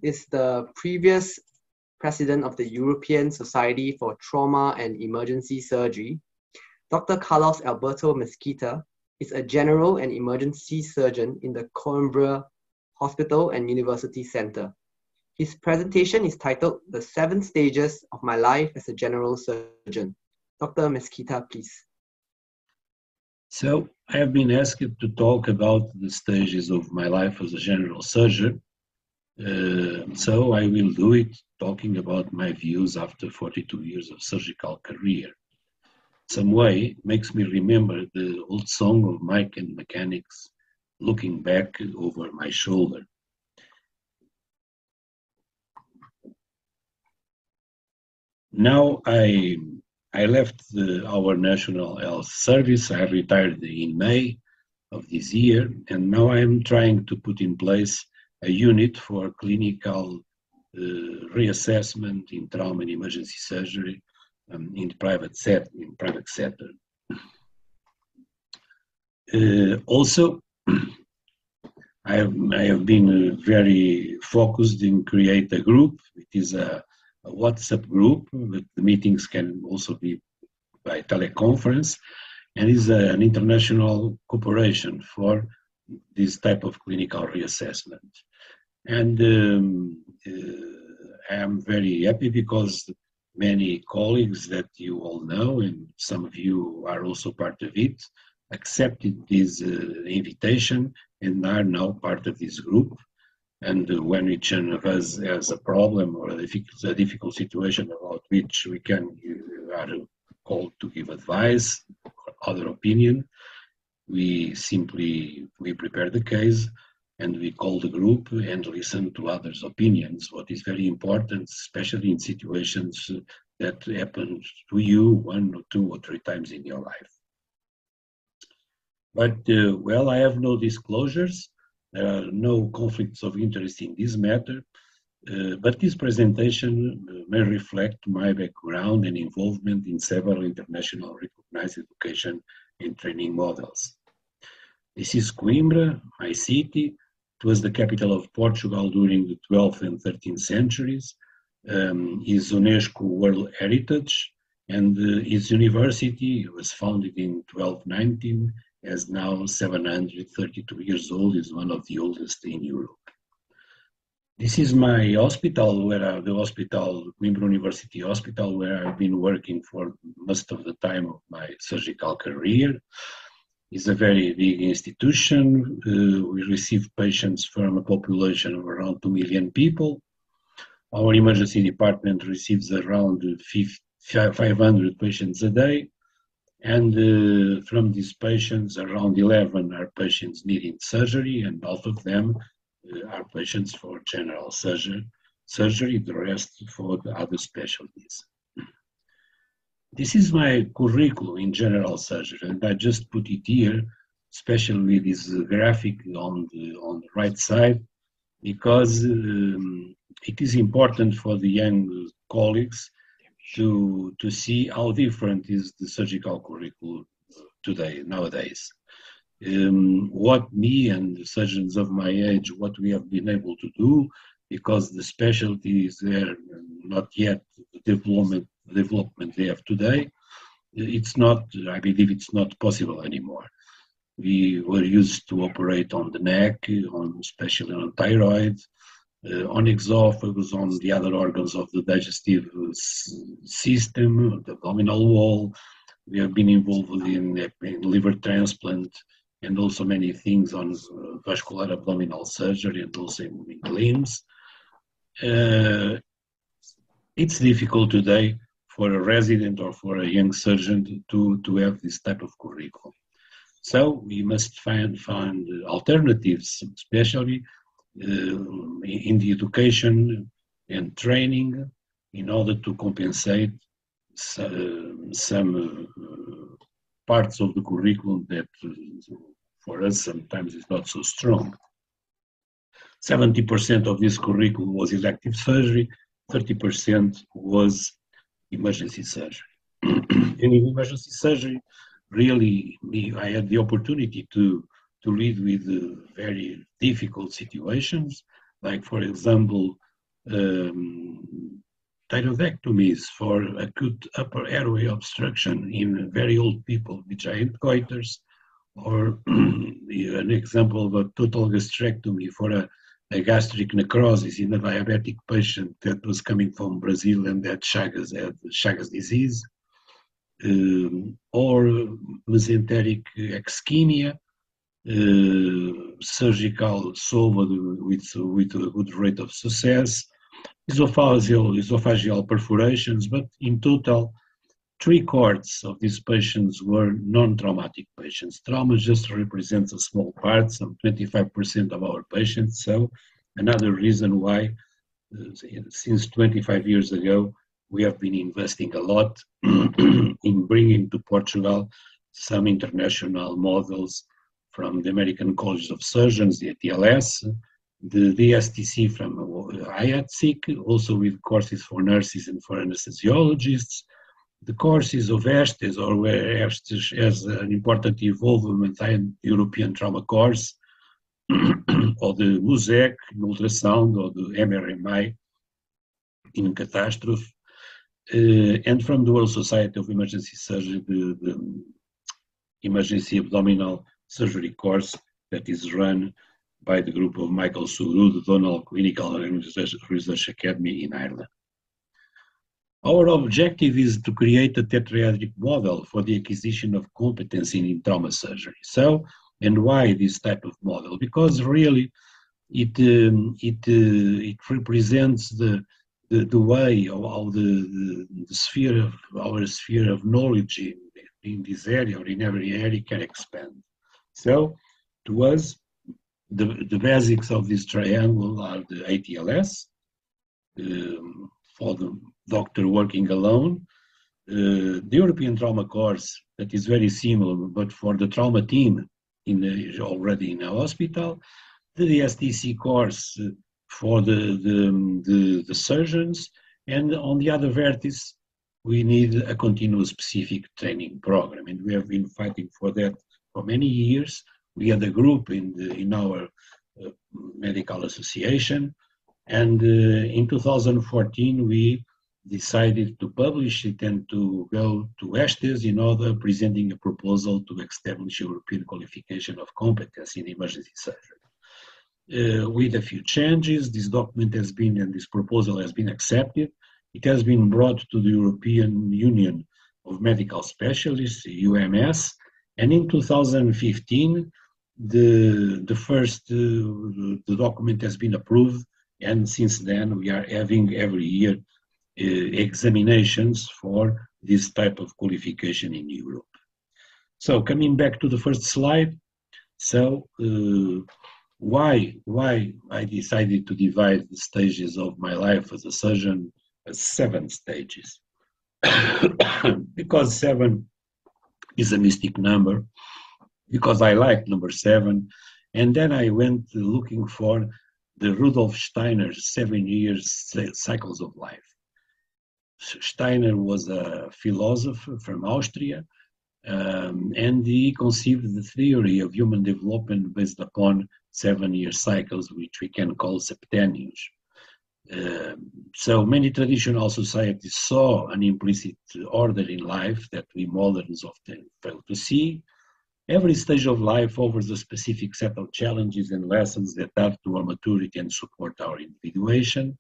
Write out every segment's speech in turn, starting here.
is the previous president of the European Society for Trauma and Emergency Surgery. Dr. Carlos Alberto Mesquita is a general and emergency surgeon in the Coimbra Hospital and University Center. His presentation is titled The 7 Stages of My Life as a General Surgeon. Dr. Mesquita, please. So, I have been asked to talk about the stages of my life as a general surgeon. So I will do it talking about my views after 42 years of surgical career. Some way makes me remember the old song of Mike and Mechanics, looking back over my shoulder. Now I left our National Health Service. I retired in May of this year, and now I am trying to put in place a unit for clinical reassessment in trauma and emergency surgery in the private sector. Also, I have been very focused in create a group. It is a WhatsApp group, but the meetings can also be by teleconference, and is an international cooperation for this type of clinical reassessment. And I am very happy because many colleagues that you all know, and some of you are also part of it, accepted this invitation and are now part of this group. And when each one of us has a problem or a difficult situation about which we are called to give advice or other opinion, we prepare the case and we call the group and listen to others' opinions, what is very important, especially in situations that happen to you 1 or 2 or 3 times in your life. But, well, I have no disclosures. There are no conflicts of interest in this matter, but this presentation may reflect my background and involvement in several international recognized education and training models. This is Coimbra, my city. It was the capital of Portugal during the 12th and 13th centuries. Is UNESCO World Heritage, and its university was founded in 1219, as now 732 years old, is one of the oldest in Europe. This is my hospital, Coimbra University Hospital, where I've been working for most of the time of my surgical career. It's a very big institution. We receive patients from a population of around 2 million people. Our emergency department receives around 500 patients a day. And from these patients, around 11 are patients needing surgery, and out of them are patients for general surgery, the rest for the other specialties. This is my curriculum in general surgery, and I just put it here, especially this graphic on the right side, because it is important for the young colleagues to see how different is the surgical curriculum nowadays. What me and the surgeons of my age, what we have been able to do, because the specialty is there, not yet the development they have today, I believe it's not possible anymore. We were used to operate on the neck, especially on thyroid, on esophagus, on the other organs of the digestive system, the abdominal wall. We have been involved in liver transplant and also many things on vascular abdominal surgery and also in limbs. It's difficult today for a resident or for a young surgeon to have this type of curriculum. So we must find alternatives, especially in the education and training, in order to compensate some parts of the curriculum that for us sometimes is not so strong. 70% of this curriculum was elective surgery, 30% was emergency surgery. And in emergency surgery, really, I had the opportunity to lead with very difficult situations, like, for example, thyroidectomies for acute upper airway obstruction in very old people with giant goiters, or an example of a total gastrectomy for a gastric necrosis in a diabetic patient that was coming from Brazil and had Chagas disease, or mesenteric ischemia, surgical solved with a good rate of success, esophageal perforations, but in total, 3/4 of these patients were non-traumatic patients. Trauma just represents a small part, some 25% of our patients. So another reason why, since 25 years ago, we have been investing a lot in bringing to Portugal some international models from the American College of Surgeons, the ATLS, the DSTC from IATSIC, also with courses for nurses and for anesthesiologists, the courses of ESTES, or where ESTES has an important involvement in European trauma course, or the MUSEC in ultrasound, or the MRMI in catastrophe, and from the World Society of Emergency Surgery, the emergency abdominal surgery course that is run by the group of Michael Suru, the Donald Clinical and Research Academy in Ireland. Our objective is to create a tetradic model for the acquisition of competency in trauma surgery. So, and why this type of model? Because really, it represents the way of how the sphere of our sphere of knowledge in this area or in every area can expand. So, to us, the basics of this triangle are the ATLS, for the doctor working alone, the European trauma course that is very similar, but for the trauma team already in a hospital, the DSTC course for the surgeons, and on the other vertex, we need a continuous specific training program, and we have been fighting for that for many years. We had a group in our medical association, and in 2014 we decided to publish it and to go to ESTES in order presenting a proposal to establish European qualification of competence in emergency surgery. With a few changes, this document has been, and this proposal has been accepted. It has been brought to the European Union of Medical Specialists, UMS, and in 2015, the document has been approved, and since then we are having every year examinations for this type of qualification in Europe. So coming back to the first slide, so why I decided to divide the stages of my life as a surgeon as 7 stages? Because 7 is a mystic number, because I like number 7, and then I went looking for the Rudolf Steiner's 7 years cycles of life. Steiner was a philosopher from Austria, and he conceived the theory of human development based upon 7-year cycles, which we can call septennials. So many traditional societies saw an implicit order in life that we moderns often fail to see. Every stage of life offers a specific set of challenges and lessons that add to our maturity and support our individuation.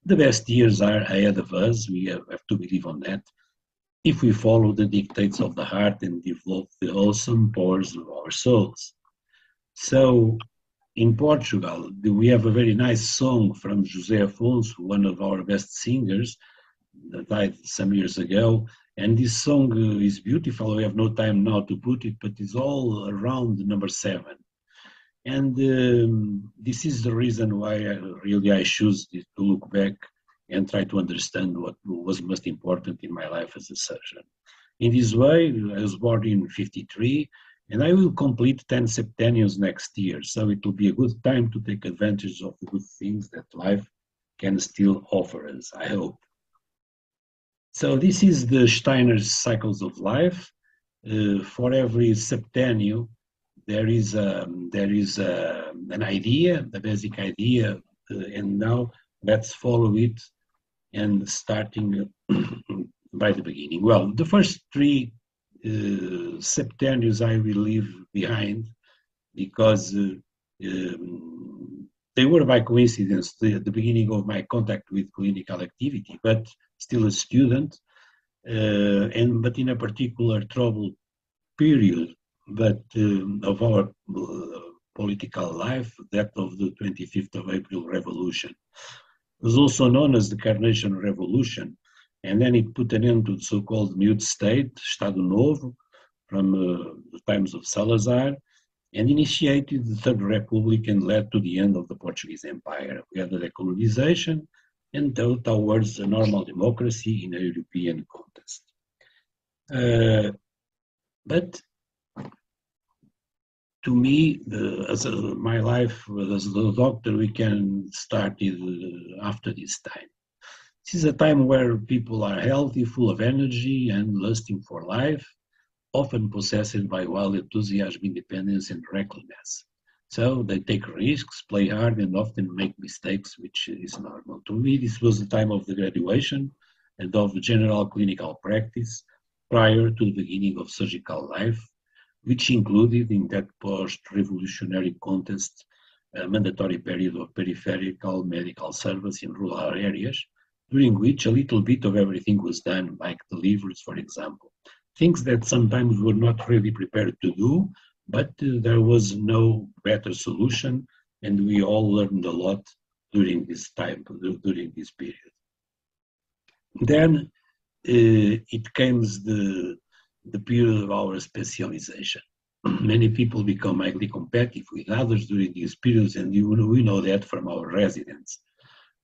The best years are ahead of us, we have to believe on that, if we follow the dictates of the heart and develop the awesome powers of our souls. So, in Portugal, we have a very nice song from José Afonso, one of our best singers, that died some years ago. And this song is beautiful. We have no time now to put it, but it's all around number 7. And this is the reason why I choose to look back and try to understand what was most important in my life as a surgeon. In this way, I was born in 1953, and I will complete 10 septennials next year. So it will be a good time to take advantage of the good things that life can still offer us, I hope. So this is the Steiner's cycles of life. For every septennial, there is an idea, the basic idea, and now let's follow it and starting by the beginning. Well, the first three septennials I will leave behind because they were by coincidence the beginning of my contact with clinical activity, but still a student, but in a particular troubled period but of our political life, that of the 25th of April revolution. It was also known as the Carnation Revolution, and then it put an end to the so-called New State, Estado Novo, from the times of Salazar, and initiated the Third Republic and led to the end of the Portuguese Empire. We had the decolonization and towards a normal democracy in a European context. But to me, my life as a doctor, we can start it after this time. This is a time where people are healthy, full of energy and lusting for life, often possessed by wild enthusiasm, independence, and recklessness. So they take risks, play hard, and often make mistakes, which is normal. To me, this was the time of the graduation and of general clinical practice prior to the beginning of surgical life, which included in that post-revolutionary context a mandatory period of peripheral medical service in rural areas, during which a little bit of everything was done, like deliveries, for example. Things that sometimes we were not really prepared to do, but there was no better solution, and we all learned a lot during this time, during this period. Then it came the period of our specialization. Many people become highly competitive with others during these periods, and we know that from our residents.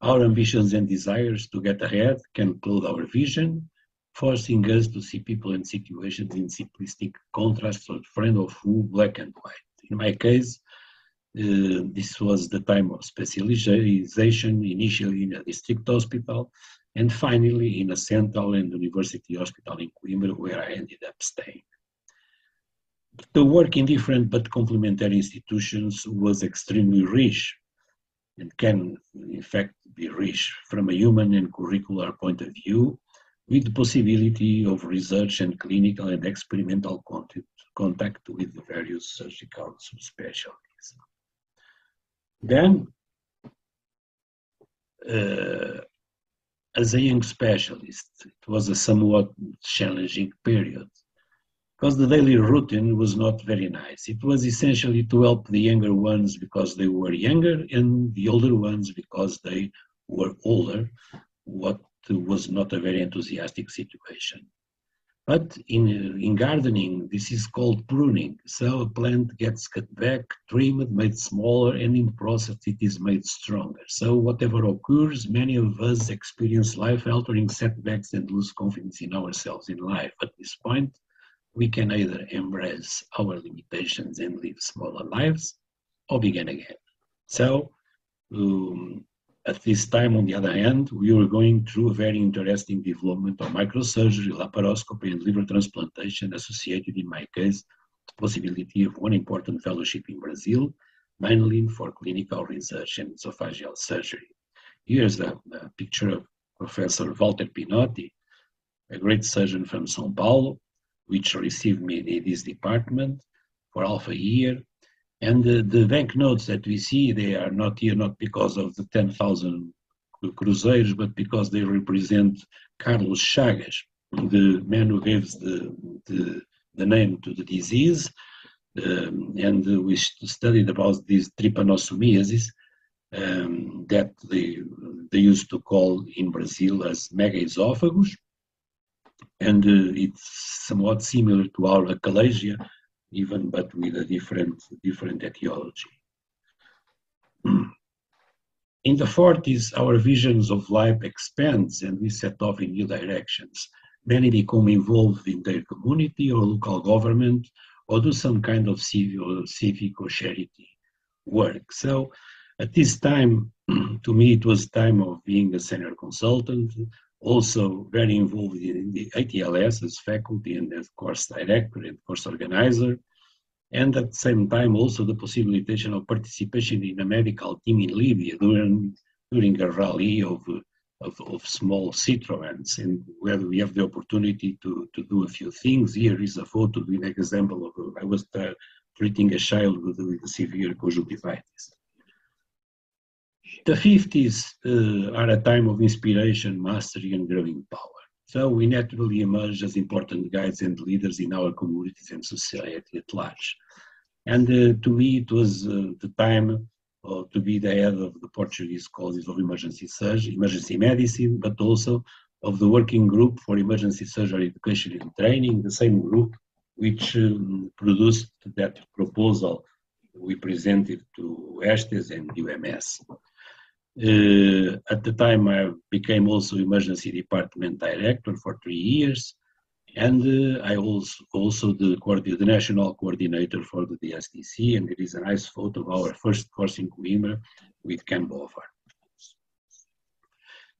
Our ambitions and desires to get ahead can cloud our vision, forcing us to see people and situations in simplistic contrasts of friend or fool, black and white. In my case, this was the time of specialization, initially in a district hospital, and finally in a central and university hospital in Coimbra, where I ended up staying. The work in different but complementary institutions was extremely rich, and can in fact be rich from a human and curricular point of view, with the possibility of research and clinical and experimental contact with the various surgical subspecialties. Then, as a young specialist, it was a somewhat challenging period, because the daily routine was not very nice. It was essentially to help the younger ones because they were younger, and the older ones because they were older, what was not a very enthusiastic situation. But in gardening, this is called pruning. So a plant gets cut back, trimmed, made smaller, and in the process it is made stronger. So whatever occurs, many of us experience life-altering setbacks and lose confidence in ourselves in life. At this point, we can either embrace our limitations and live smaller lives, or begin again. So at this time, on the other hand, we were going through a very interesting development of microsurgery, laparoscopy, and liver transplantation associated, in my case, the possibility of one important fellowship in Brazil, mainly for clinical research and esophageal surgery. Here's a picture of Professor Walter Pinotti, a great surgeon from São Paulo, which received me in this department for half a year. And the banknotes that we see, they are not here not because of the 10,000 cruzeiros, but because they represent Carlos Chagas, the man who gives the name to the disease. And we studied about this trypanosomiasis that they used to call in Brazil as megaesophagus. And it's somewhat similar to our achalasia, even but with a different etiology. In the 40s, our visions of life expands and we set off in new directions. Many become involved in their community or local government, or do some kind of civic or charity work. So at this time, to me, it was time of being a senior consultant, also very involved in the ATLS as faculty and as course director and course organizer, and at the same time also the possibilitation of participation in a medical team in Libya during during a rally of small Citroens, and where we have the opportunity to do a few things. Here is a photo with an example of I was treating a child with severe conjunctivitis. The 50s are a time of inspiration, mastery, and growing power. So we naturally emerge as important guides and leaders in our communities and society at large. And to me, it was the time to be the head of the Portuguese College of Emergency Surgery, Emergency Medicine, but also of the Working Group for Emergency Surgery Education and Training, the same group which produced that proposal we presented to ESTES and UMS. At the time, I became also Emergency Department Director for 3 years, and I also the National Coordinator for the DSTC, and there is a nice photo of our first course in Coimbra with Ken Bovar.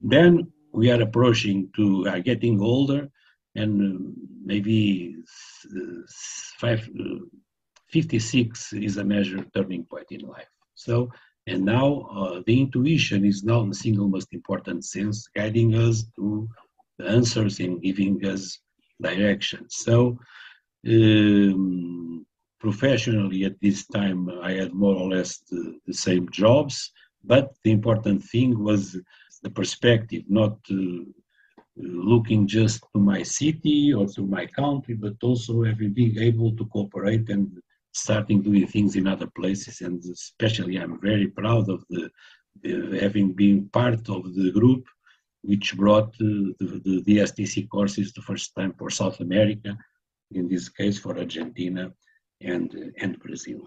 Then we are approaching to getting older, and maybe 56 is a major turning point in life. So, and now the intuition is now the single most important sense, guiding us to the answers and giving us direction. So, professionally at this time, I had more or less the same jobs, but the important thing was the perspective, not looking just to my city or to my country, but also being able to cooperate and starting doing things in other places. And especially I'm very proud of having been part of the group which brought the DSTC courses the first time for South America, in this case for Argentina and Brazil.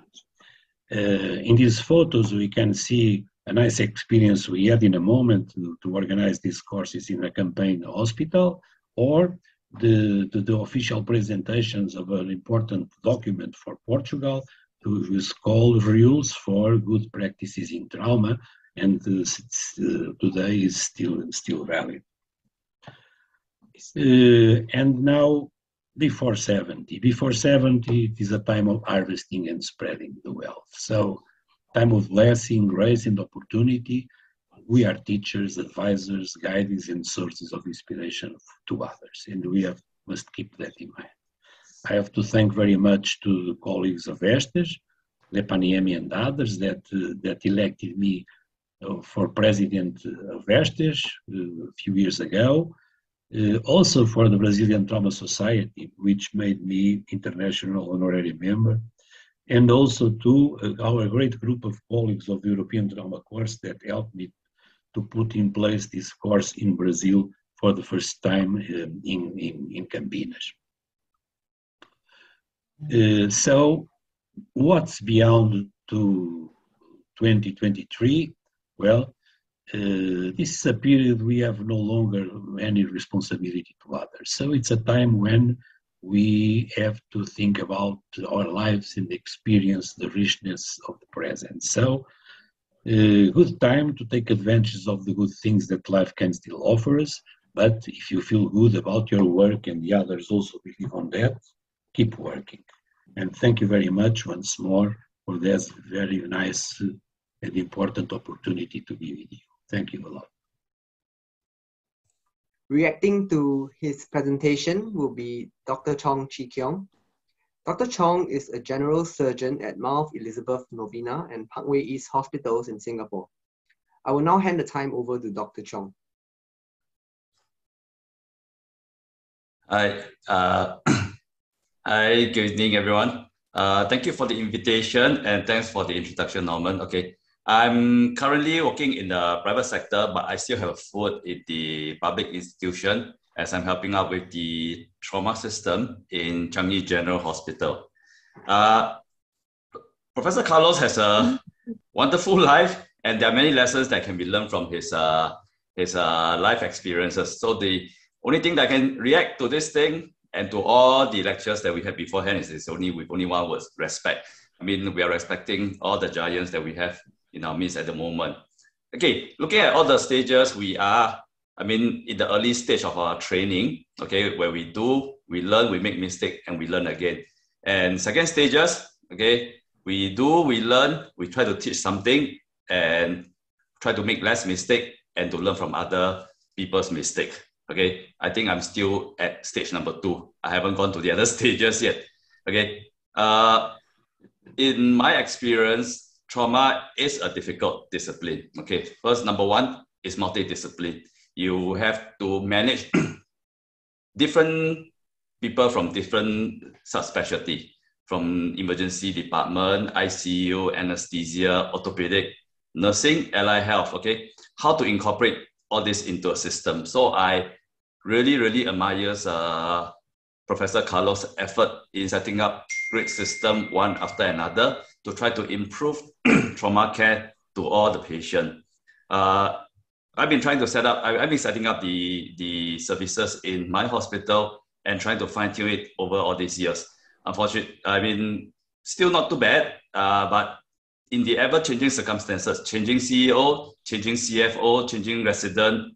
In these photos we can see a nice experience we had in a moment to organize these courses in a campaign hospital, or the official presentations of an important document for Portugal, which is called Rules for Good Practices in Trauma, and today is still valid. And now, before 70. Before 70, it is a time of harvesting and spreading the wealth. So, time of blessing, grace, and opportunity. We are teachers, advisors, guides, and sources of inspiration to others, and we must keep that in mind. I have to thank very much to the colleagues of ESTES, Lepaniemi, and others that elected me for president of ESTES a few years ago. Also for the Brazilian Trauma Society, which made me international honorary member, and also to our great group of colleagues of the European Trauma Course that helped me to put in place this course in Brazil for the first time in Campinas. So what's beyond to 2023? Well, this is a period we have no longer any responsibility to others. So it's a time when we have to think about our lives and experience the richness of the present. So good time to take advantage of the good things that life can still offer us. But if you feel good about your work and the others also believe on that, keep working. And thank you very much once more for this very nice and important opportunity to be with you. Thank you a lot. Reacting to his presentation will be Dr. Chong Chee Kiong. Dr. Chong is a general surgeon at Mount Elizabeth Novena and Parkway East Hospitals in Singapore. I will now hand the time over to Dr. Chong. Hi, hi, good evening, everyone. Thank you for the invitation and thanks for the introduction, Norman. Okay, I'm currently working in the private sector, but I still have a foot in the public institution as I'm helping out with the trauma system in Changi General Hospital. Professor Carlos has a wonderful life, and there are many lessons that can be learned from his life experiences. So the only thing that I can react to this thing and to all the lectures that we had beforehand is only with only one word: respect. I mean, we are respecting all the giants that we have in our midst at the moment. Okay, looking at all the stages, we are, I mean, in the early stage of our training, okay, where we learn, we make mistakes, and we learn again. And second stages, okay, we do, we learn, we try to teach something, and try to make less mistake and to learn from other people's mistake. Okay, I think I'm still at stage number 2. I haven't gone to the other stages yet. Okay, in my experience, trauma is a difficult discipline. Okay, first, number 1 is multidiscipline. You have to manage different people from different subspecialty, from emergency department, ICU, anesthesia, orthopedic, nursing, allied health. Okay, how to incorporate all this into a system. So I really admire Professor Carlos' effort in setting up great system one after another to try to improve trauma care to all the patients. I've been trying to set up, I've been setting up the services in my hospital and trying to fine tune it over all these years. Unfortunately, I mean, still not too bad, but in the ever-changing circumstances, changing CEO, changing CFO, changing resident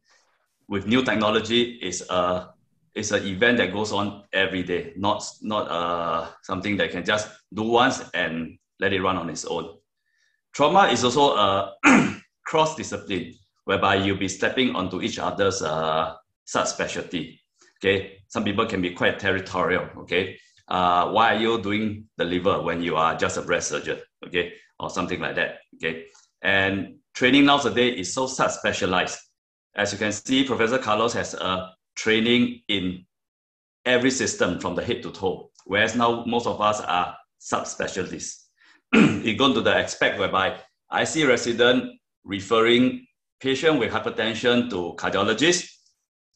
with new technology is an event that goes on every day, not something that can just do once and let it run on its own. Trauma is also a cross-discipline, whereby you'll be stepping onto each other's subspecialty. Okay, some people can be quite territorial. Okay, why are you doing the liver when you are just a breast surgeon? Okay, or something like that. Okay, and training nowadays is so subspecialized. As you can see, Professor Carlos has a training in every system from the head to toe, whereas now most of us are subspecialists. It goes to the aspect whereby I see resident referring patient with hypertension to cardiologist,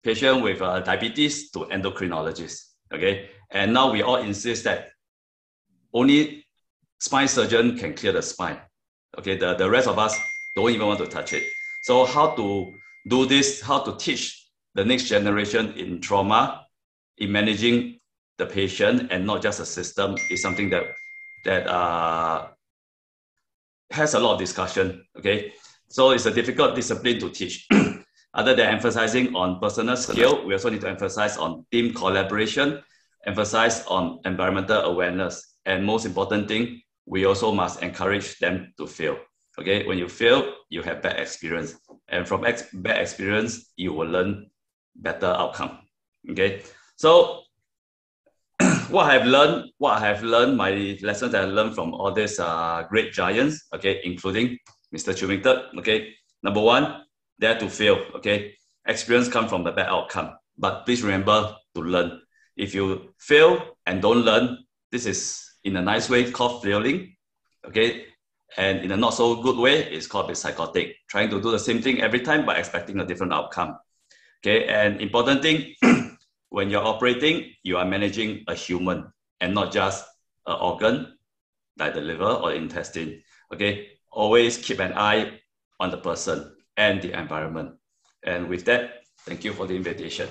patient with diabetes to endocrinologist. Okay, and now we all insist that only spine surgeon can clear the spine. Okay, the rest of us don't even want to touch it. So how to do this, how to teach the next generation in trauma, in managing the patient and not just a system, is something that has a lot of discussion. Okay, so it's a difficult discipline to teach. Other than emphasizing on personal skill, we also need to emphasize on team collaboration, emphasize on environmental awareness, and most important thing, we also must encourage them to fail. Okay, when you fail, you have bad experience, and from bad experience, you will learn better outcome. Okay, so what I have learned, my lessons that I learned from all these great giants. Okay, including Mr. Chewington. Okay, number 1, dare to fail. Okay, experience comes from the bad outcome, but please remember to learn. If you fail and don't learn, this is in a nice way called flailing. Okay, and in a not so good way, it's called psychotic, trying to do the same thing every time but expecting a different outcome. Okay, and important thing, when you're operating, you are managing a human and not just an organ like the liver or intestine. Okay, always keep an eye on the person and the environment. And with that, thank you for the invitation.